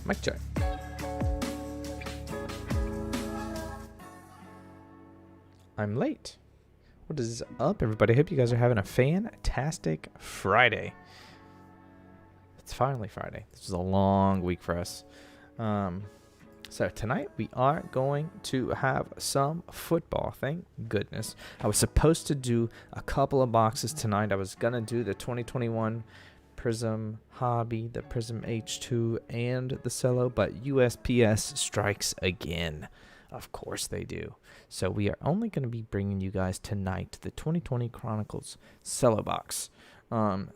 Mic check. I'm late. What is up, everybody? I hope you guys are having a fantastic Friday. It's finally Friday. This was a long week for us. So tonight we are going to have some football. Thank goodness. I was supposed to do a couple of boxes tonight. I was going to do the 2021 Prism Hobby, the Prism H2, and the Cello, but USPS strikes again. Of course they do. So we are only going to be bringing you guys tonight the 2020 Chronicles Cello Box.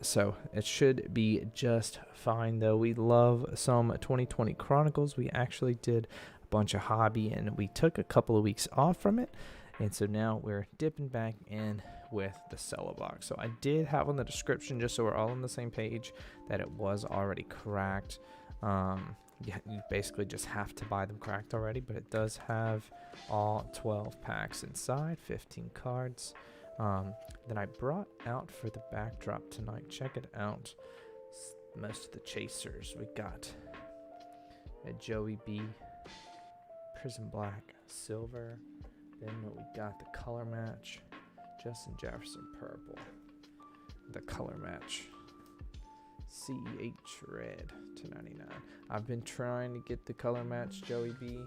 So it should be just fine, though. We love some 2020 Chronicles. We actually did a bunch of hobby, and we took a couple of weeks off from it. And so now we're dipping back in with the Cello Box. So I did have on the description, just so we're all on the same page, that it was already cracked. You basically just have to buy them cracked already, but it does have all 12 packs inside, 15 cards. Then I brought out for the backdrop tonight, check it out, most of the chasers. We got a Joey B, Prism Black, Silver. Then we got the color match, Justin Jefferson Purple, the color match, CEH Red, $2.99. I've been trying to get the color match Joey B,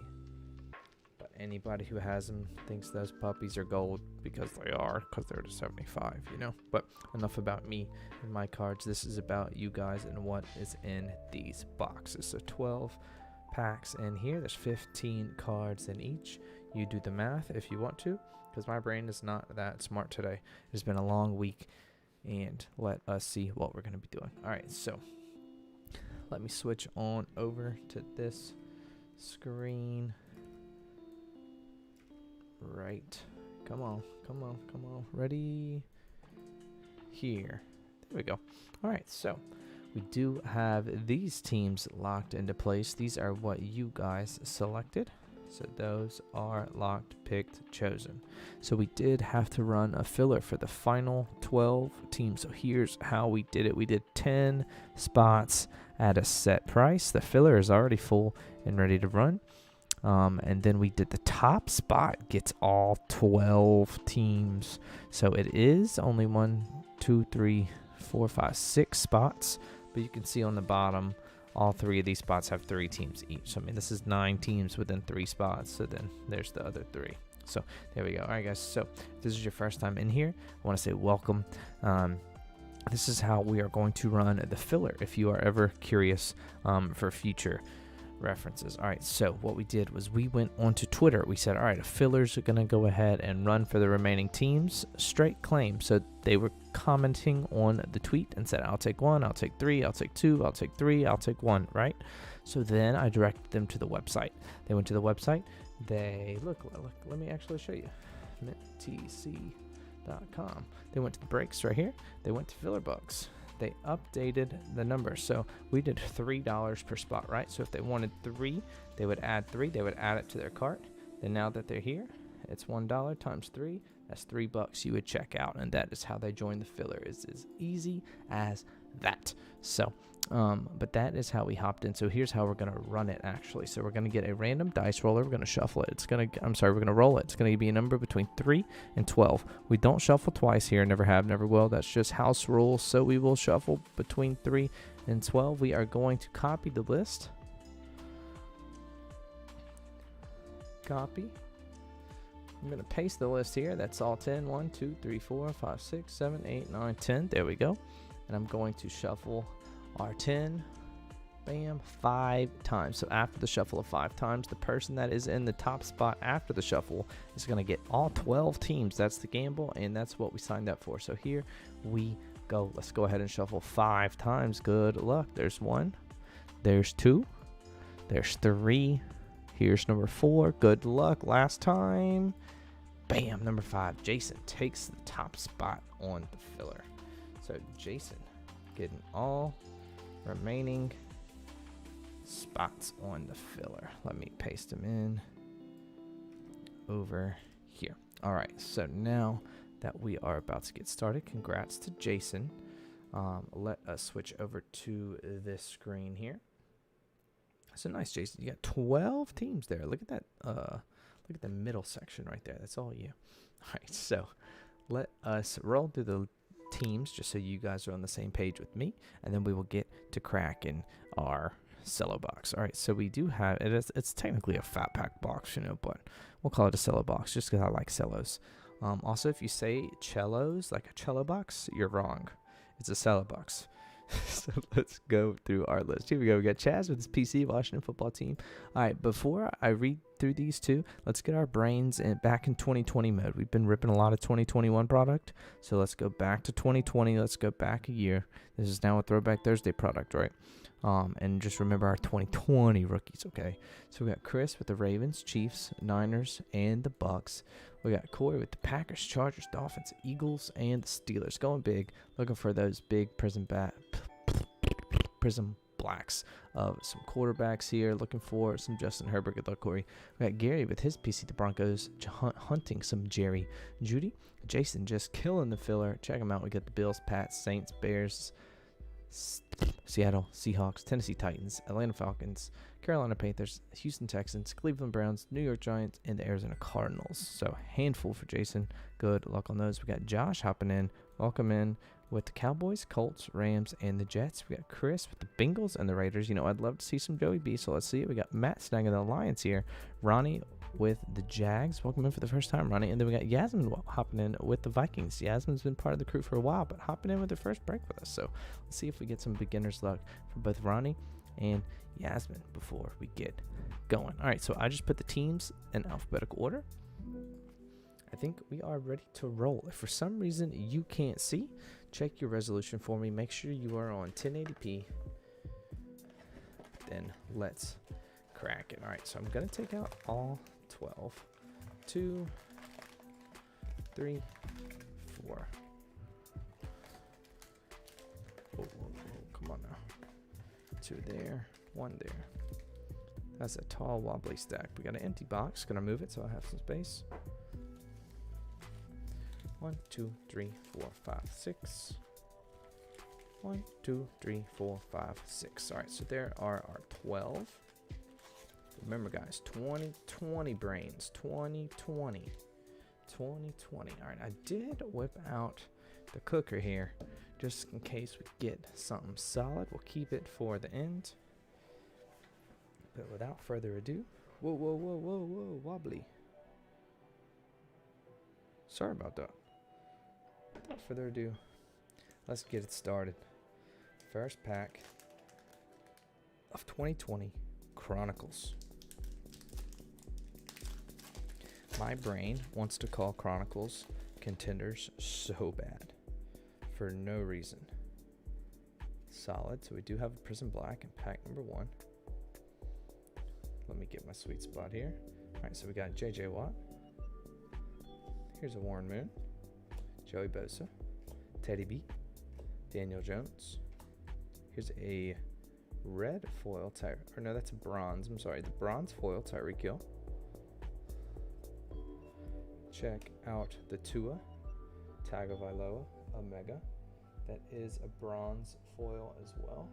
but anybody who has them thinks those puppies are gold because they are, because they're to 75, you know. But enough about me and my cards. This is about you guys and what is in these boxes. So 12 packs in here. There's 15 cards in each. You do the math if you want to, because my brain is not that smart today. It's been a long week, and let us see what we're going to be doing. All right, so let me switch on over to this screen. Right. Come on. Ready? Here. There we go. All right, so we do have these teams locked into place. These are what you guys selected. So those are locked, picked, chosen. So we did have to run a filler for the final 12 teams. So here's how we did it. We did 10 spots at a set price. The filler is already full and ready to run. And then we did the top spot gets all 12 teams. So it is only 1, 2, 3, 4, 5, 6 spots. But you can see on the bottom, all 3 of these spots have 3 teams each. So, I mean, this is 9 teams within 3 spots. So then there's the other 3. So there we go. All right, guys. So if this is your first time in here, I want to say welcome. This is how we are going to run the filler if you are ever curious for future references. All right, so what we did was we went onto Twitter. We said, all right, fillers are going to go ahead and run for the remaining teams. Straight claim. So they were commenting on the tweet and said, I'll take 1, I'll take 3, I'll take 2, I'll take 3, I'll take 1, right? So then I directed them to the website. They went to the website. They, look, let me actually show you. minttc.com. They went to the breaks right here. They went to filler books. They updated the number. So we did $3 per spot, right? So if they wanted 3, they would add 3. They would add it to their cart. Then now that they're here, it's $1 times 3. That's $3 you would check out. And that is how they join the filler. It's as easy as that. So, but that is how we hopped in. So here's how we're going to run it actually. So we're going to get a random dice roller. We're going to shuffle it. We're going to roll it. It's going to be a number between 3 and 12. We don't shuffle twice here. Never have, never will. That's just house rules. So we will shuffle between 3 and 12. We are going to copy the list. Copy. I'm going to paste the list here. That's all 10. 1, 2, 3, 4, 5, 6, 7, 8, 9, 10. There we go. And I'm going to shuffle our 10, bam, 5 times. So after the shuffle of 5 times, the person that is in the top spot after the shuffle is going to get all 12 teams. That's the gamble, and that's what we signed up for. So here we go. Let's go ahead and shuffle 5 times. Good luck. There's 1. There's 2. There's 3. Here's number 4. Good luck. Last time. Bam, number 5. Jason takes the top spot on the filler. So Jason getting all remaining spots on the filler. Let me paste them in over here. All right, so now that we are about to get started, congrats to Jason. Let us switch over to this screen here. So nice, Jason. You got 12 teams there. Look at that. Look at the middle section right there. That's all you. All right, so let us roll through the teams just so you guys are on the same page with me, and then we will get to cracking our cello box. All right, so we do have it. It's technically a fat pack box, but we'll call it a cello box just because I like cellos. Also, if you say cellos, like a cello box, you're wrong. It's a cello box. So let's go through our list. Here we go. We got Chaz with his PC Washington football team. All right, before I read through these two, let's get our brains back in 2020 mode. We've been ripping a lot of 2021 product, so let's go back to 2020. Let's go back a year. This is now a Throwback Thursday product, right? And just remember our 2020 rookies, okay? So we got Chris with the Ravens, Chiefs, Niners, and the Bucks. We got Corey with the Packers, Chargers, Dolphins, Eagles, and the Steelers. Going big, looking for those big prism blacks of some quarterbacks here. Looking for some Justin Herbert. Good luck, Corey. We got Gary with his PC, the Broncos, hunting some Jerry Judy. Jason just killing the filler. Check him out. We got the Bills, Pats, Saints, Bears, Seattle Seahawks, Tennessee Titans, Atlanta Falcons, Carolina Panthers, Houston Texans, Cleveland Browns, New York Giants, and the Arizona Cardinals. So handful for Jason. Good luck on those. We got Josh hopping in. Welcome in with the Cowboys, Colts, Rams, and the Jets. We got Chris with the Bengals and the Raiders. I'd love to see some Joey B, so let's see it. We got Matt snagging the Lions here. Ronnie with the Jags. Welcome in for the first time, Ronnie. And then we got Yasmin hopping in with the Vikings. Yasmin's been part of the crew for a while, but hopping in with her first break with us. So let's see if we get some beginner's luck for both Ronnie and Yasmin before we get going. All right, so I just put the teams in alphabetical order. I think we are ready to roll. If for some reason you can't see, check your resolution for me. Make sure you are on 1080p. Then let's crack it. All right, so I'm going to take out all 12. 2, 3, 4. Whoa, come on now. 2 there, 1 there. That's a tall, wobbly stack. We got an empty box. Gonna move it so I have some space. 1, 2, 3, 4, 5, 6. 1, 2, 3, 4, 5, 6. All right, so there are our 12. Remember, guys, 2020 brains. 2020. 2020. All right, I did whip out the cooker here just in case we get something solid. We'll keep it for the end. But without further ado, whoa, wobbly. Sorry about that. Without further ado, let's get it started. First pack of 2020 Chronicles. My brain wants to call Chronicles contenders so bad for no reason. Solid, so we do have a Prism Black in pack number 1. Let me get my sweet spot here. Alright, so we got JJ Watt. Here's a Warren Moon. Joey Bosa. Teddy B. Daniel Jones. Here's a red foil that's a bronze. I'm sorry, the bronze foil Tyreek Hill. Check out the Tua Tagovailoa Omega. That is a bronze foil as well.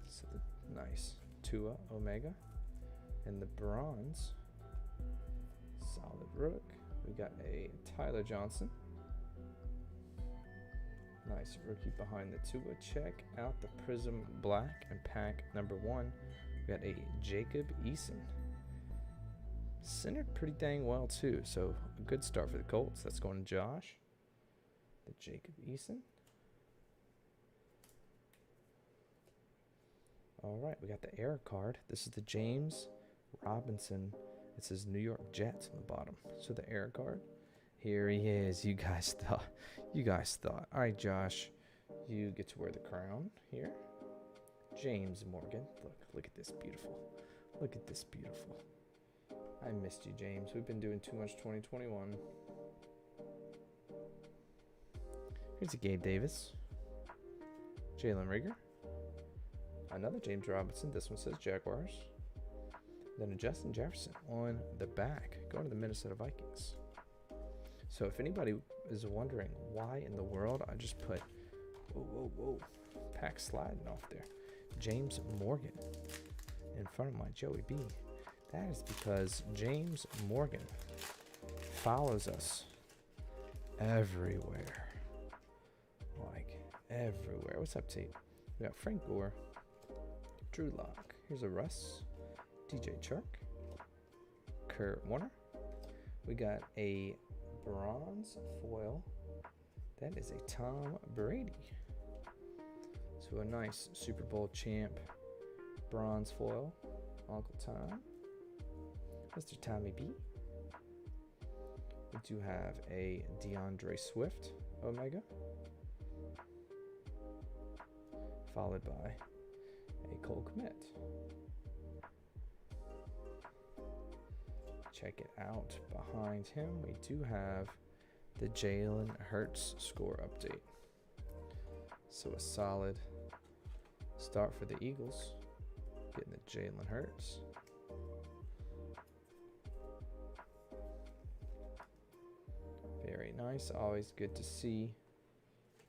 So nice Tua Omega. And the bronze solid rook. We got a Tyler Johnson. Nice rookie behind the Tua. Check out the Prism Black and pack number 1. We got a Jacob Eason. Centered pretty dang well too, so a good start for the Colts. That's going to Josh. The Jacob Eason. All right, we got the error card. This is the James Robinson. It says New York Jets on the bottom. So the error card. Here he is. You guys thought. All right, Josh, you get to wear the crown here. James Morgan. Look at this beautiful. Look at this beautiful. I missed you, James. We've been doing too much 2021. Here's a Gabe Davis. Jalen Rigger. Another James Robinson. This one says Jaguars. Then a Justin Jefferson on the back. Going to the Minnesota Vikings. So if anybody is wondering why in the world I just put Whoa, whoa. Pack sliding off there. James Morgan in front of my Joey B. That is because James Morgan follows us everywhere. Like, everywhere. What's up, Tate? We got Frank Gore, Drew Lock. Here's a Russ, DJ Chark, Kurt Warner. We got a bronze foil. That is a Tom Brady. So a nice Super Bowl champ bronze foil. Uncle Tom. Mr. Tommy B. We do have a DeAndre Swift Omega. Followed by a Cole Kmet. Check it out. Behind him, we do have the Jalen Hurts score update. So a solid start for the Eagles. Getting the Jalen Hurts. Very nice. Always good to see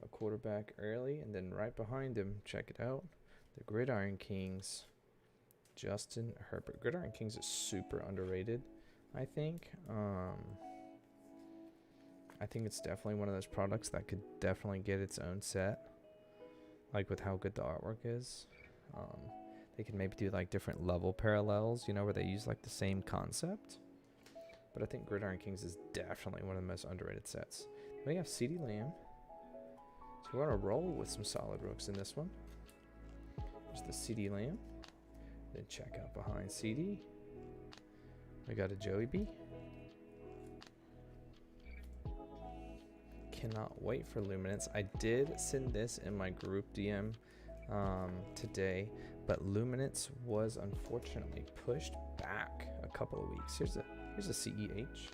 a quarterback early. And then right behind him, check it out, the Gridiron Kings, Justin Herbert. Gridiron Kings is super underrated, I think. I think it's definitely one of those products that could definitely get its own set. Like with how good the artwork is. They could maybe do like different level parallels, you know, where they use like the same concept. But I think Gridiron Kings is definitely one of the most underrated sets. We have CeeDee Lamb. So we're going to roll with some solid rooks in this one. There's the CeeDee Lamb. Then check out behind CeeDee. We got a Joey B. Cannot wait for Luminance. I did send this in my group DM today, but Luminance was unfortunately pushed back a couple of weeks. Here's a CEH.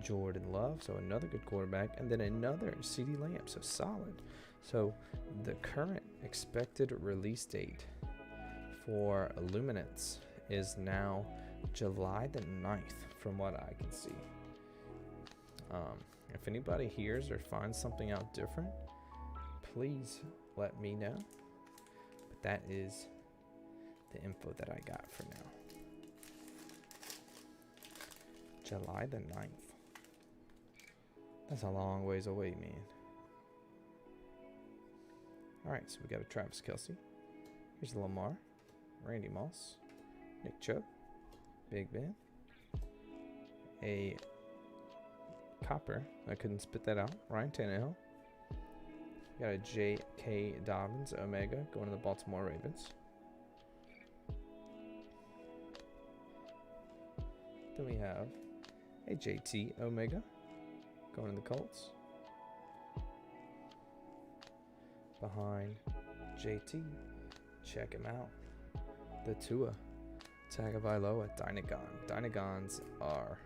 Jordan Love, so another good quarterback, and then another CeeDee Lamb, so solid. So the current expected release date for Luminance is now July the 9th, from what I can see. If anybody hears or finds something out different, please let me know. But that is the info that I got for now. July the 9th. That's a long ways away, man. Alright, so we got a Travis Kelce. Here's Lamar, Randy Moss, Nick Chubb, Big Ben, a Copper. I couldn't spit that out. Ryan Tannehill. We got a J.K. Dobbins Omega going to the Baltimore Ravens. Then we have a JT Omega going to the Colts. Behind JT, check him out. The Tua Tagovailoa Dynagon. Dynagons are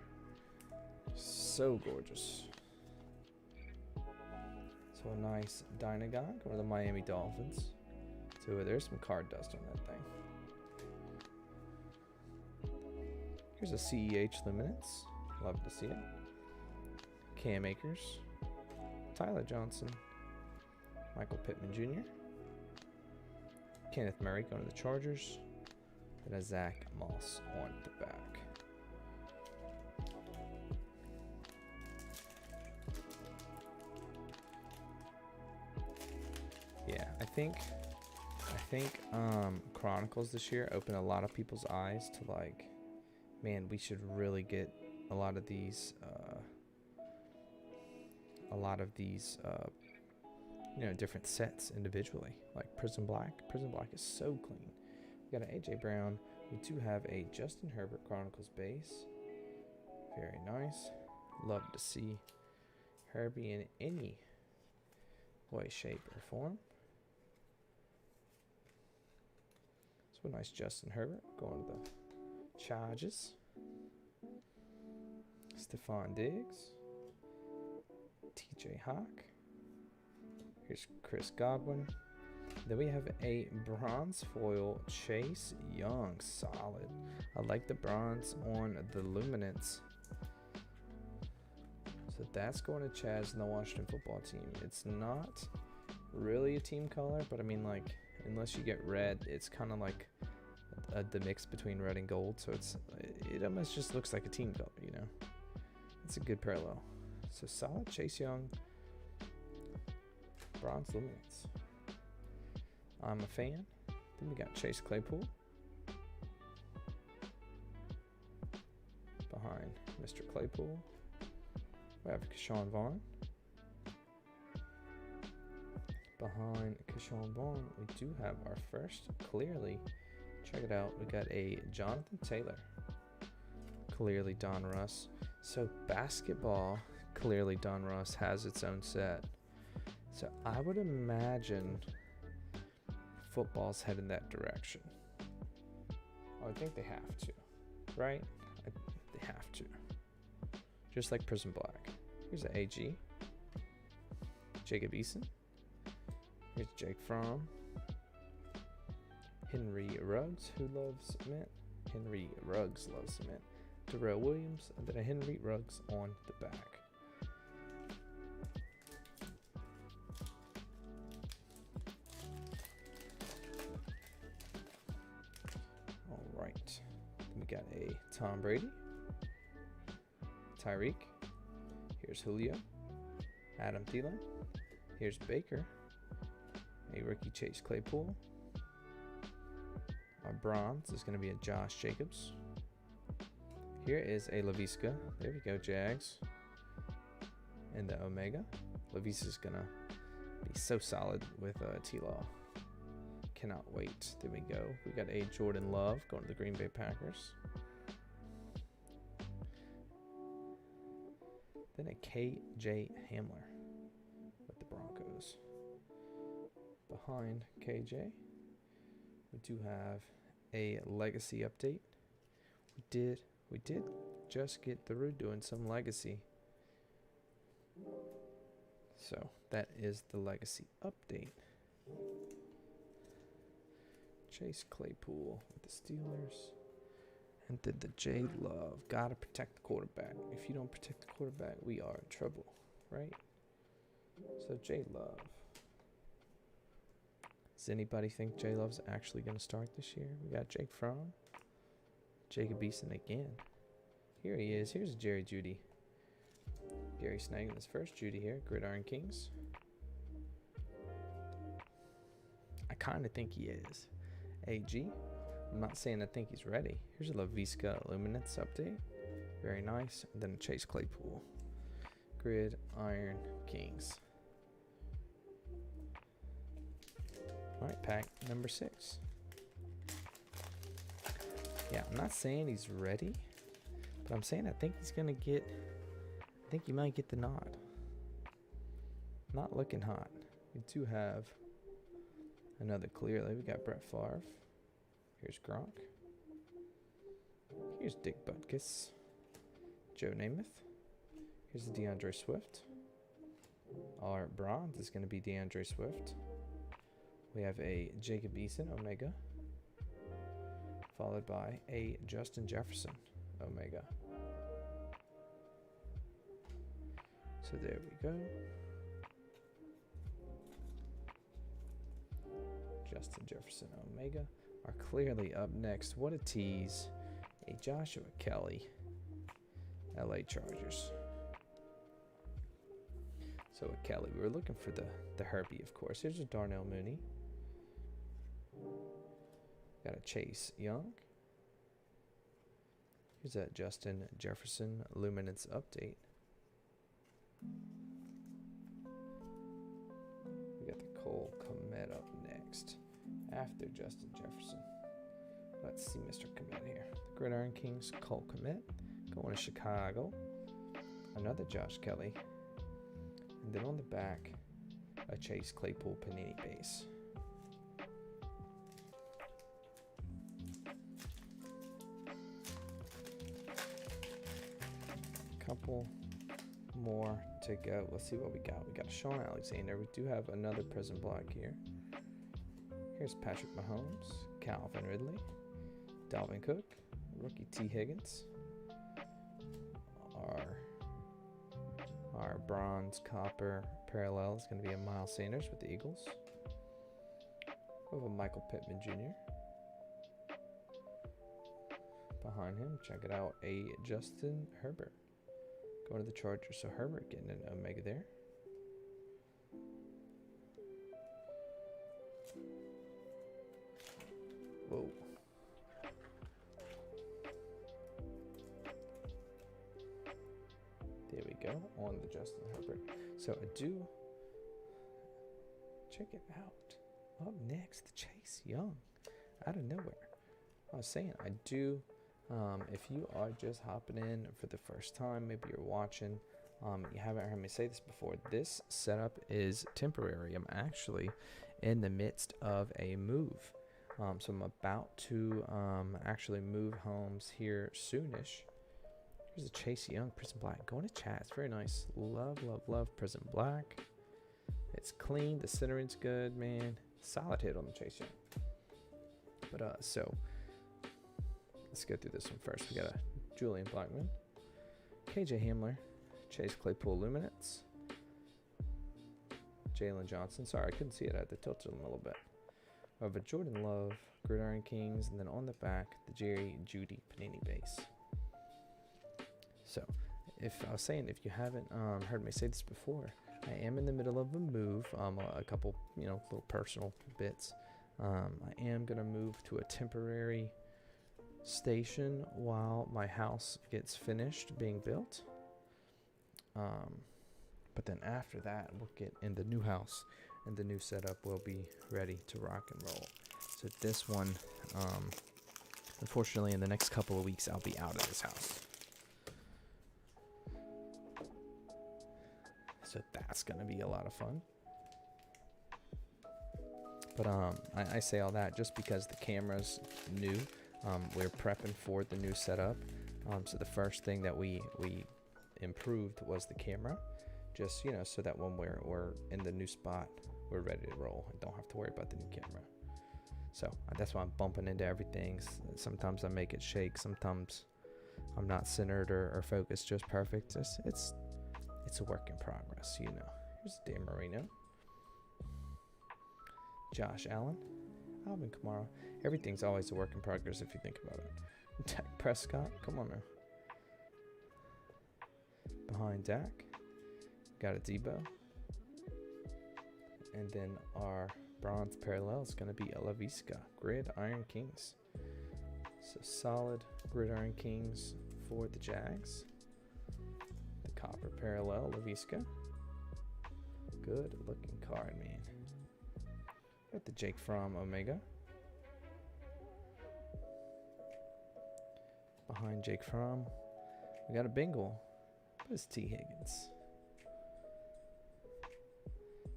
so gorgeous. So a nice Dynagon going to the Miami Dolphins. So there's some card dust on that thing. Here's a CEH Luminance. Love to see it. Cam Akers. Tyler Johnson. Michael Pittman Jr. Kenneth Murray going to the Chargers. And a Zach Moss on the back. Yeah, I think Chronicles this year opened a lot of people's eyes to like, man, we should really get a lot of these different sets individually. Like Prison Black. Prison Black is so clean. We got an AJ Brown. We do have a Justin Herbert Chronicles base. Very nice. Love to see Herbie in any way, shape, or form. So a nice Justin Herbert going to the Chargers. Stephon Diggs. TJ Hawk. Here's Chris Godwin. Then we have a bronze foil Chase Young. Solid. I like the bronze on the Luminance. So So that's going to Chaz and the Washington football team. It's not really a team color, but I mean, like, unless you get red, it's kind of like the mix between red and gold. So it almost just looks like a team color, you know. It's a good parallel. So solid Chase Young, bronze luminance. I'm a fan. Then we got Chase Claypool behind Mr. Claypool. We have Keshawn Vaughn. Behind Keshawn Vaughn, we do have our first clearly. Check it out. We got a Jonathan Taylor. Clearly Don Russ. So basketball, clearly Don Russ has its own set. So I would imagine football's heading that direction. I would think they have to, right? They have to. Just like Prism Black. Here's an AG. Jacob Eason. Here's Jake Fromm. Henry Ruggs, who loves mint. Henry Ruggs loves mint. Darrell Williams, and then a Henry Ruggs on the back. All right. Then we got a Tom Brady. Tyreek. Here's Julio. Adam Thielen. Here's Baker. A rookie Chase Claypool. Our bronze is going to be a Josh Jacobs. Here is a Laviska. There we go, Jags. And the Omega. Laviska's going to be so solid with T-Law. Cannot wait. There we go. We got a Jordan Love going to the Green Bay Packers. Then a KJ Hamler with the Broncos. Behind KJ, we do have a legacy update. We did just get through doing some legacy. So that is the legacy update. Chase Claypool with the Steelers. And then the J Love. Gotta protect the quarterback. If you don't protect the quarterback, we are in trouble, right? So J Love. Does anybody think J Love's actually going to start this year? We got Jake Fromm. Jacob Eason again. Here he is. Here's Jerry Jeudy. Gary snagging his first Jeudy here. Gridiron Kings. I kind of think he is. AG. I'm not saying I think he's ready. Here's a Laviska Luminance update. Very nice. And then a Chase Claypool. Gridiron Kings. All right, pack number 6. Yeah, I'm not saying he's ready, but I'm saying I think he's going to get, I think he might get the nod. Not looking hot. We do have another clearly. We got Brett Favre. Here's Gronk. Here's Dick Butkus. Joe Namath. Here's the DeAndre Swift. Our bronze is going to be DeAndre Swift. We have a Jacob Eason Omega, followed by a Justin Jefferson Omega. So there we go. Justin Jefferson Omega are clearly up next. What a tease. A Joshua Kelly, LA Chargers. So with Kelly, we were looking for the Herbie, of course. Here's a Darnell Mooney. Got a Chase Young. Here's a Justin Jefferson Luminance update. We got the Cole Kmet up next after Justin Jefferson. Let's see Mr. Kmet here. The Gridiron Kings, Cole Kmet going to Chicago. Another Josh Kelly. And then on the back, a Chase Claypool Panini base. Couple more to go. Let's see what we got. We got Sean Alexander. We do have another Prism Block here. Here's Patrick Mahomes, Calvin Ridley, Dalvin Cook, rookie T. Higgins. Our bronze copper parallel is going to be a Miles Sanders with the Eagles. We have a Michael Pittman Jr. Behind him, check it out, a Justin Herbert going to the Chargers. So Herbert getting an Omega there. Whoa. There we go, on the Justin Herbert. So I do, check it out. Up next, Chase Young, out of nowhere. I was saying, I do, if you are just hopping in for the first time, maybe you're watching, you haven't heard me say this before, this setup is temporary. I'm actually in the midst of a move. So I'm about to actually move homes here soonish. Here's a Chase Young Prism Black. Going to chat. It's very nice. Love, love, love Prism Black. It's clean. The centering's good, man. Solid hit on the Chase Young. But so let's go through this one first. We got a Julian Blackman, KJ Hamler, Chase Claypool Luminance, Jalen Johnson. Sorry, I couldn't see it. I had to tilt it a little bit. We have a Jordan Love, Gridiron Kings, and then on the back, the Jerry Jeudy Panini base. So, if I was saying, if you haven't heard me say this before, I am in the middle of a move, a couple, little personal bits. I am going to move to a temporary station while my house gets finished being built. But then after that, we'll get in the new house, and the new setup will be ready to rock and roll. So this one, unfortunately, in the next couple of weeks, I'll be out of this house. So that's going to be a lot of fun. But I say all that just because the camera's new. We're prepping for the new setup. So the first thing that we improved was the camera. Just, so that when we're in the new spot, we're ready to roll and don't have to worry about the new camera. So that's why I'm bumping into everything. Sometimes I make it shake. Sometimes I'm not centered or focused just perfect. It's a work in progress, Here's Dan Marino, Josh Allen, Alvin Kamara. Everything's always a work in progress if you think about it. Dak Prescott, come on now. Behind Dak, got a Debo. And then our bronze parallel is going to be a LaVisca, Gridiron Kings. So solid Gridiron Kings for the Jags. The copper parallel, LaVisca. Good looking card, man. Got the Jake Fromm Omega. Behind Jake Fromm, we got a Bengal. But it's T. Higgins.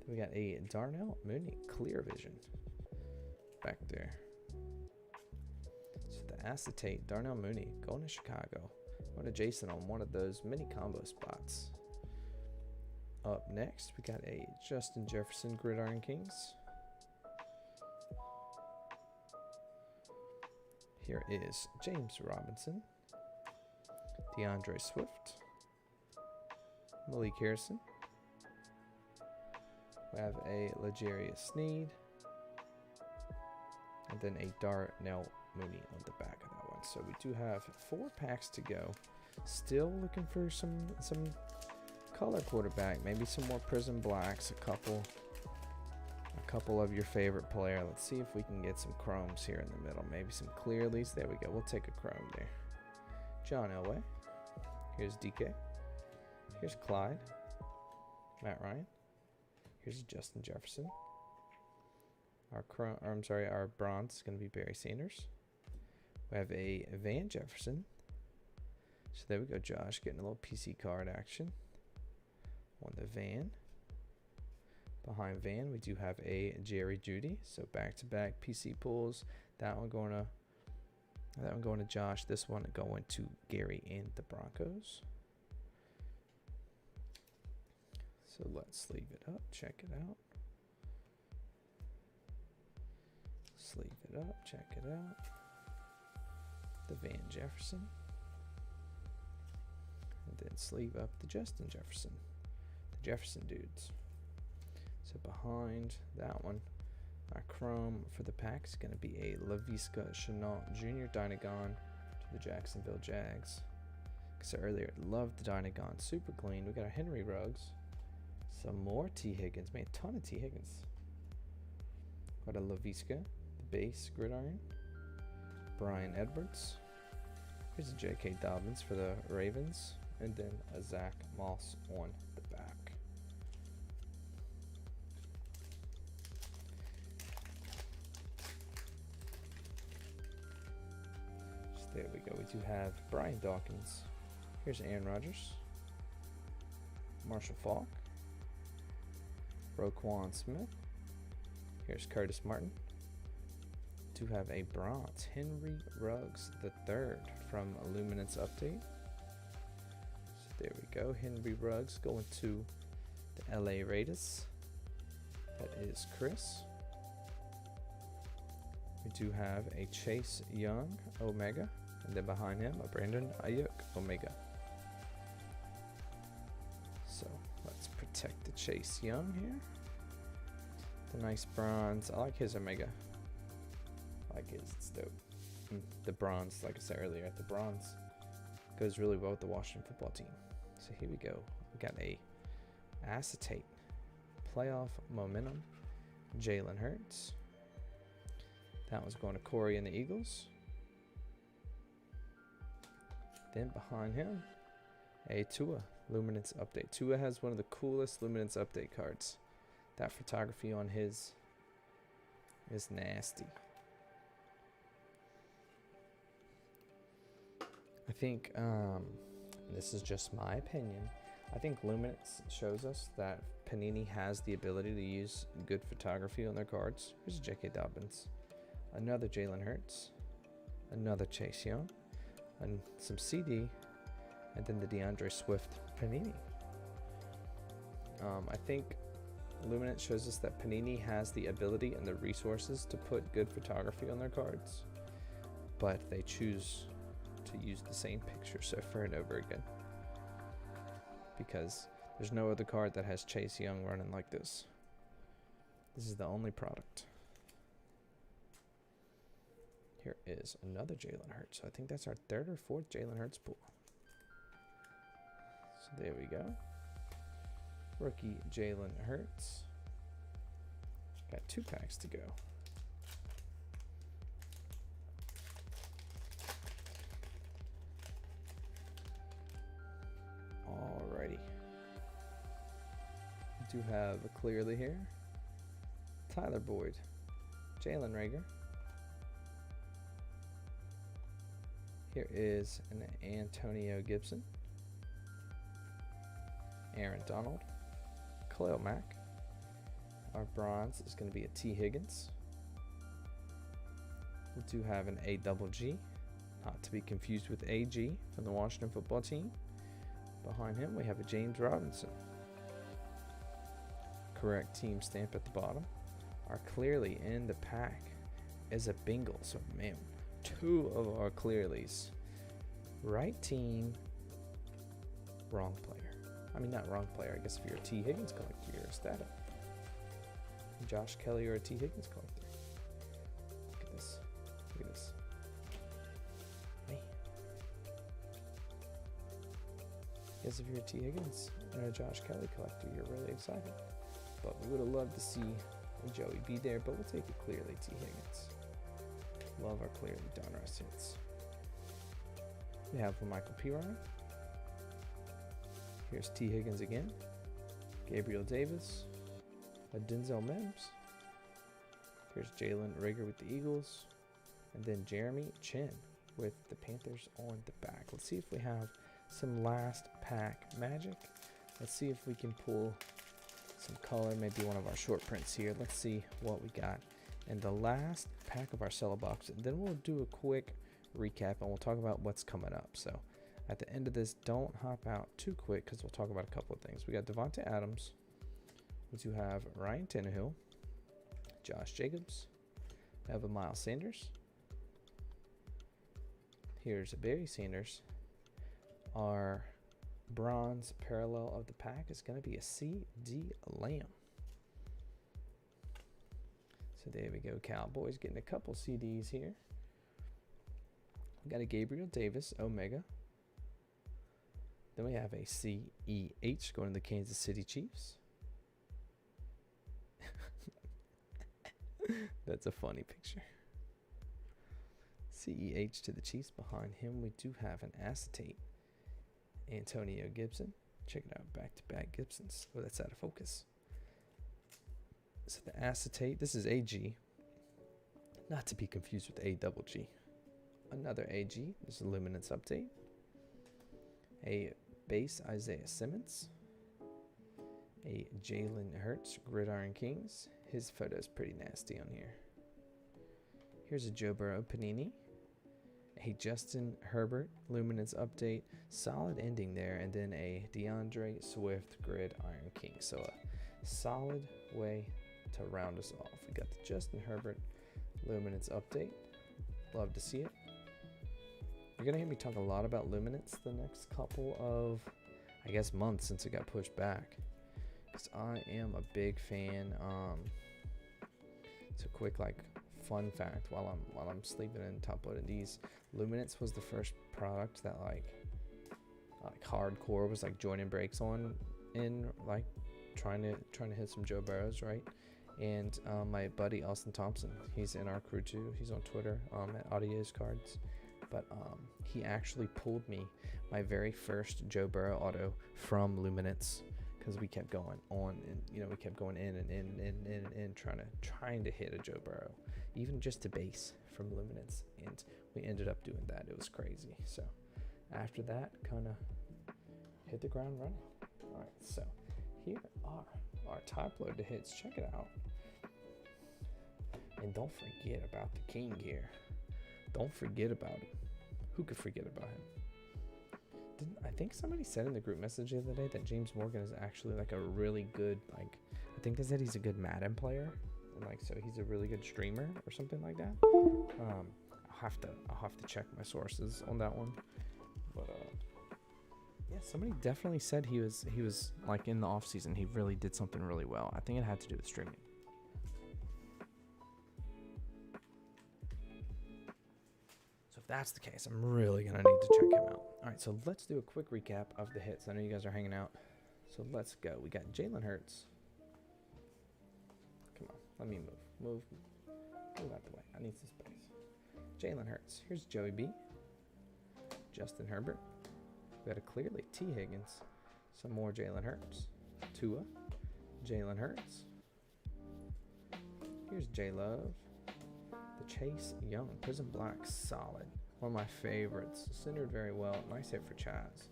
Then we got a Darnell Mooney Clear Vision back there. So the acetate Darnell Mooney going to Chicago. Going to Jason on one of those mini combo spots. Up next, we got a Justin Jefferson Gridiron Kings. Here is James Robinson, DeAndre Swift, Malik Harrison. We have a L'Jarius Sneed, and then a Darnell Mooney on the back of that one. So we do have 4 packs to go. Still looking for some color quarterback, maybe some more Prism Blacks, a couple of your favorite player. Let's see if we can get some chromes here in the middle. Maybe some clearlies. There we go. We'll take a chrome there. John Elway. Here's DK. Here's Clyde. Matt Ryan. Here's Justin Jefferson. Our bronze is going to be Barry Sanders. We have a Van Jefferson. So there we go, Josh, getting a little PC card action on the Van. Behind Van, we do have a Jerry Jeudy. So back-to-back PC pulls. That one going to Josh. This one going to Gary and the Broncos. So let's sleeve it up. Check it out. Sleeve it up. Check it out. The Van Jefferson. And then sleeve up the Justin Jefferson. Jefferson dudes. So behind that one, our chrome for the pack is going to be a Laviska Shenault Jr. Dynagon to the Jacksonville Jags. So earlier, loved the Dynagon, super clean. We got our Henry Ruggs, some more T. Higgins, man, a ton of T. Higgins. Got a Laviska, the base gridiron, Brian Edwards. Here's a J.K. Dobbins for the Ravens, and then a Zach Moss on the back. So there we go. We do have Brian Dawkins. Here's Aaron Rodgers, Marshall Faulk, Roquan Smith. Here's Curtis Martin. Do have a bronze Henry Ruggs III from Illuminance Update. So there we go. Henry Ruggs going to the LA Raiders. That is Chris. We do have a Chase Young Omega, and then behind him a Brandon Ayuk Omega. So let's protect the Chase Young here. The nice bronze. I like his Omega. I like his, it's dope. The bronze, like I said earlier, the bronze goes really well with the Washington football team. So here we go. We got a acetate playoff momentum Jalen Hurts. That was going to Corey and the Eagles. Then behind him, a Tua Luminance Update. Tua has one of the coolest Luminance Update cards. That photography on his is nasty. I think, this is just my opinion, I think Luminance shows us that Panini has the ability to use good photography on their cards. Here's a J.K. Dobbins, another Jalen Hurts, another Chase Young, and some CD, and then the DeAndre Swift Panini. I think Luminance shows us that Panini has the ability and the resources to put good photography on their cards, but they choose to use the same pictures over and over again because there's no other card that has Chase Young running like this. This is the only product. Here is another Jalen Hurts. So I think that's our third or fourth Jalen Hurts pool. So there we go. Rookie Jalen Hurts. Got 2 packs to go. Alrighty. We do have a clearly here. Tyler Boyd. Jalen Reagor. Here is an Antonio Gibson. Aaron Donald. Khalil Mack. Our bronze is going to be a T. Higgins. We do have an A-double-G, not to be confused with AG from the Washington football team. Behind him, we have a James Robinson. Correct team stamp at the bottom. Our clearly in the pack is a Bengal. So, man, 2 of our clearlies. Right team, wrong player. I mean, not wrong player. I guess if you're a T. Higgins collector, you're a stat up. Josh Kelly or a T. Higgins collector. Look at this. Look at this. Man. Guess if you're a T. Higgins and a Josh Kelly collector, you're really excited. But we would have loved to see Joey be there, but we'll take it clearly T. Higgins. Love our clearly Donruss hits. We have Michael Pirine. Here's T. Higgins again. Gabriel Davis. A Denzel Mims. Here's Jalen Reagor with the Eagles. And then Jeremy Chin with the Panthers on the back. Let's see if we have some last pack magic. Let's see if we can pull some color, maybe one of our short prints here. Let's see what we got in the last pack of our cello box. And then we'll do a quick recap and we'll talk about what's coming up. So at the end of this, don't hop out too quick because we'll talk about a couple of things. We got Devontae Adams. We do have Ryan Tannehill, Josh Jacobs. We have a Miles Sanders. Here's a Barry Sanders. Our bronze parallel of the pack is going to be a C.D. Lamb. So there we go, Cowboys getting a couple CDs here. We got a Gabriel Davis Omega. Then we have a CEH going to the Kansas City Chiefs. That's a funny picture. CEH to the Chiefs. Behind him, we do have an acetate. Antonio Gibson. Check it out. Back-to-back Gibsons. Oh, that's out of focus. So the acetate, this is AG. Not to be confused with A-double-G. Another AG. This is a Luminance update. A base Isaiah Simmons. A Jalen Hurts Gridiron Kings. His photo is pretty nasty on here. Here's a Joe Burrow Panini. A Justin Herbert Luminance update. Solid ending there. And then a DeAndre Swift Gridiron King. So a solid way to round us off. We got the Justin Herbert Luminance update. Love to see it. You're going to hear me talk a lot about Luminance the next couple of, I guess, months since it got pushed back. Because I am a big fan. It's a quick, fun fact while I'm sleeping and top loading these. Luminance was the first product that hardcore was joining breaks on in trying to hit some Joe Burrows, right? And my buddy Austin Thompson, he's in our crew too. He's on Twitter at Audio's Cards. But he actually pulled me my very first Joe Burrow auto from Luminance because we kept going on and we kept going in and trying to hit a Joe Burrow, even just to base from Luminance, and we ended up doing that. It was crazy. So after that, kind of hit the ground running. All right, so here are our top loaded hits. Check it out, and don't forget about the king here. Don't forget about him. Who could forget about him? I think somebody said in the group message the other day that James Morgan is actually a really good, I think they said he's a good Madden player, and so he's a really good streamer or something like that. I'll have to check my sources on that one. But yeah, somebody definitely said he was in the off season he really did something really well. I think it had to do with streaming. If that's the case, I'm really going to need to check him out. All right, so let's do a quick recap of the hits. I know you guys are hanging out, so let's go. We got Jalen Hurts. Come on, let me move out the way. I need some space. Jalen Hurts. Here's Joey B. Justin Herbert. We got a clearly T. Higgins. Some more Jalen Hurts. Tua. Jalen Hurts. Here's J Love. The Chase Young Prism Black, solid. One of my favorites. Centered very well. Nice hit for Chaz.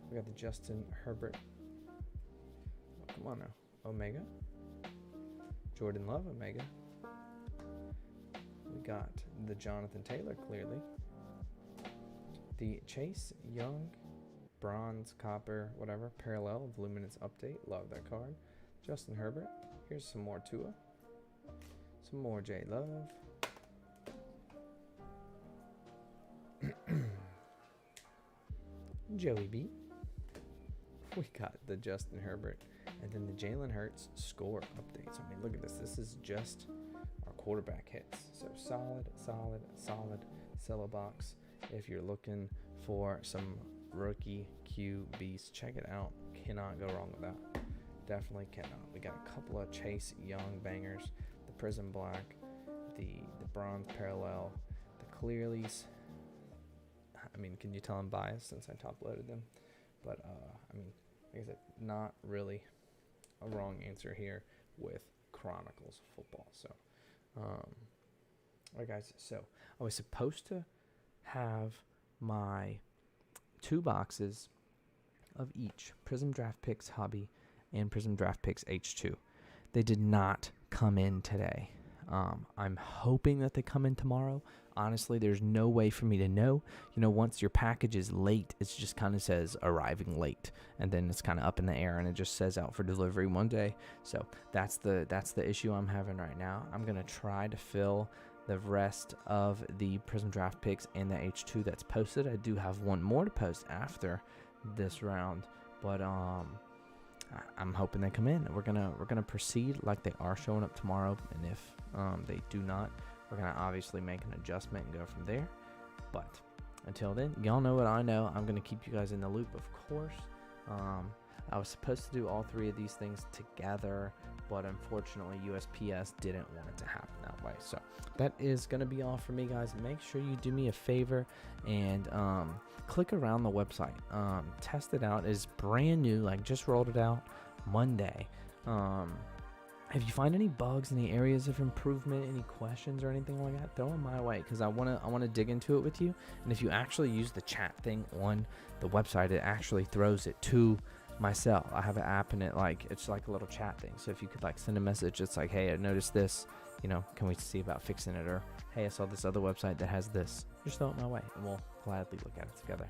We got the Justin Herbert. Oh, come on now. Omega. Jordan Love Omega. We got the Jonathan Taylor clearly. The Chase Young Bronze, Copper, whatever, Parallel of Luminance update. Love that card. Justin Herbert. Here's some more Tua. Some more J Love. Joey B. We got the Justin Herbert and then the Jalen Hurts score updates. I mean, look at this. This is just our quarterback hits. So solid Cello Box. If you're looking for some rookie QBs, check it out. Cannot go wrong with that. Definitely cannot. We got a couple of Chase Young bangers. The Prism Black, the Bronze Parallel, the Clearlies. I mean, can you tell I'm biased since I top loaded them? But I mean, like I said, not really a wrong answer here with Chronicles football. So, all right, guys. So I was supposed to have my 2 boxes of each Prism Draft Picks Hobby and Prism Draft Picks H2. They did not come in today. I'm hoping that they come in tomorrow. Honestly, there's no way for me to know. Once your package is late, it just kind of says arriving late, and then it's kind of up in the air, and it just says out for delivery one day. So that's the issue I'm having right now. I'm gonna try to fill the rest of the Prism Draft Picks and the H2 that's posted. I do have one more to post after this round, but I'm hoping they come in. We're gonna proceed like they are showing up tomorrow, and if they do not, we're gonna obviously make an adjustment and go from there. But until then, y'all know what I know. I'm gonna keep you guys in the loop, of course. I was supposed to do all 3 of these things together, but unfortunately USPS didn't want it to happen that way. So that is going to be all for me, guys. Make sure you do me a favor and click around the website. Test it out. It's brand new, like just rolled it out Monday. If you find any bugs, any areas of improvement, any questions or anything like that, throw them my way, because I wanna dig into it with you. And if you actually use the chat thing on the website, it actually throws it to myself. I have an app, and it's like a little chat thing. So if you could like send a message, it's like, hey, I noticed this, can we see about fixing it? Or hey, I saw this other website that has this. Just throw it my way, and we'll gladly look at it together.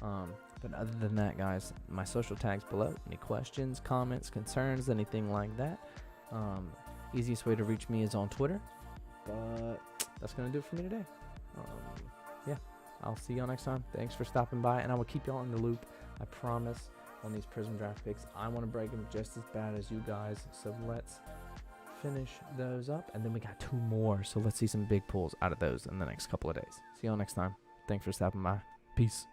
But other than that, guys, my social tags below. Any questions, comments, concerns, anything like that. Easiest way to reach me is on Twitter. But that's gonna do it for me today. Yeah, I'll see y'all next time. Thanks for stopping by, and I will keep y'all in the loop, I promise, on these Prism draft picks. I want to break them just as bad as you guys, so let's finish those up, and then we got 2 more, so let's see some big pulls out of those in the next couple of days. See y'all next time. Thanks for stopping by. Peace.